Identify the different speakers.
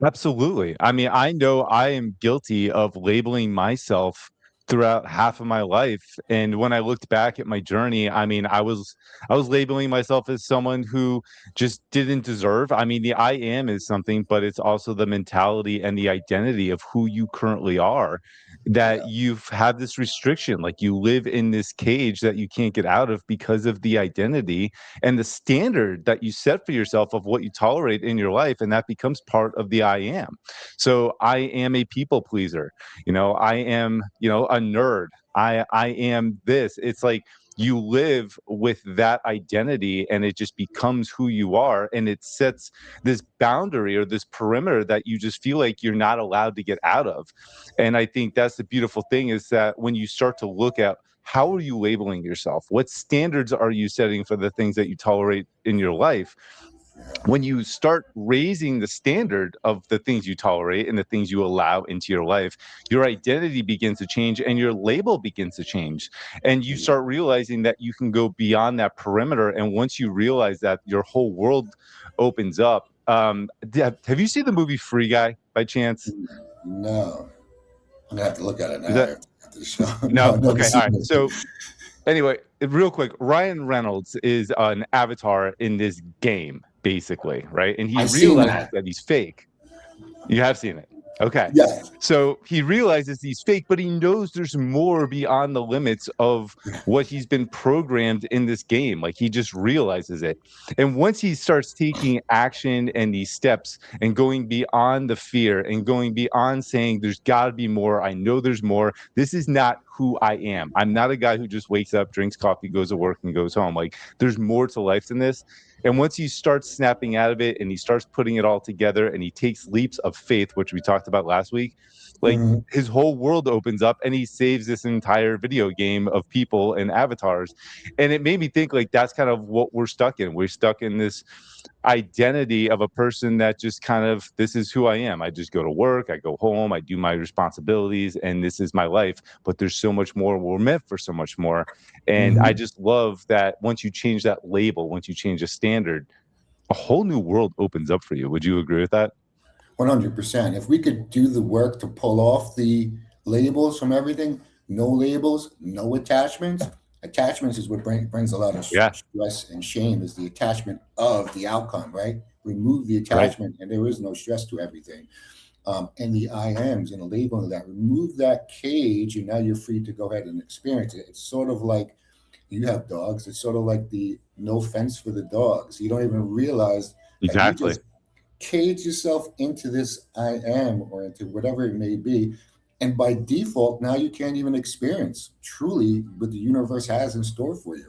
Speaker 1: Absolutely. I mean, I know I am guilty of labeling myself throughout half of my life, and when I looked back at my journey, I mean, I was labeling myself as someone who just didn't deserve. I mean, the I am is something, but it's also the mentality and the identity of who you currently are, that
Speaker 2: Yeah.
Speaker 1: you've had this restriction, like you live in this cage that you can't get out of because of the identity and the standard that you set for yourself of what you tolerate in your life, and that becomes part of the I am. So I am a people pleaser. I am, a nerd. I am this. It's like you live with that identity and it just becomes who you are, and it sets this boundary or this perimeter that you just feel like you're not allowed to get out of. And I think that's the beautiful thing, is that when you start to look at how are you labeling yourself? What standards are you setting for the things that you tolerate in your life?
Speaker 2: Yeah.
Speaker 1: When you start raising the standard of the things you tolerate and the things you allow into your life, your identity begins to change and your label begins to change. And you
Speaker 2: Yeah.
Speaker 1: start realizing that you can go beyond that perimeter. And once you realize that, your whole world opens up. Have you seen the movie Free Guy by chance?
Speaker 2: No, I'm gonna have to look at it
Speaker 1: Is
Speaker 2: now
Speaker 1: that
Speaker 2: after the show. No,
Speaker 1: no?
Speaker 2: I've never
Speaker 1: Okay. All
Speaker 2: seen
Speaker 1: right.
Speaker 2: it.
Speaker 1: So anyway, real quick, Ryan Reynolds is an avatar in this game, basically, right? And he
Speaker 2: I seen
Speaker 1: realizes
Speaker 2: that.
Speaker 1: that he's fake. You have seen it. Okay.
Speaker 2: Yes.
Speaker 1: So he realizes he's fake, but he knows there's more beyond the limits of what he's been programmed in this game. Like, he just realizes it. And once he starts taking action and these steps and going beyond the fear and going beyond saying, there's got to be more. I know there's more. This is not who I am. I'm not a guy who just wakes up, drinks coffee, goes to work, and goes home. Like, there's more to life than this. And once he starts snapping out of it and he starts putting it all together and he takes leaps of faith, which we talked about last week, like
Speaker 2: Mhm.
Speaker 1: his whole world opens up and he saves this entire video game of people and avatars. And it made me think, like, that's kind of what we're stuck in. We're stuck in this identity of a person that just kind of, this is who I am. I just go to work, I go home, I do my responsibilities, and this is my life. But there's so much more. We're meant for so much more. And I
Speaker 2: Mhm.
Speaker 1: just love that once you change that label, once you change a standard, a whole new world opens up for you. Would you agree with that?
Speaker 2: 100%. If we could do the work to pull off the labels from everything, no labels, no attachments. Attachments is what brings a lot of
Speaker 1: Yeah,
Speaker 2: stress and shame, is the attachment of the outcome, right? Remove the
Speaker 1: right.
Speaker 2: attachment and there is no stress to everything. And the I ams and the labeling of that, remove that cage and now you're free to go ahead and experience it. It's sort of like, you have dogs. It's sort of like the no fence for the dogs. You don't even realize that you
Speaker 1: Exactly.
Speaker 2: just cage yourself into this I am or into whatever it may be. And by default, now you can't even experience truly what the universe has in store for you.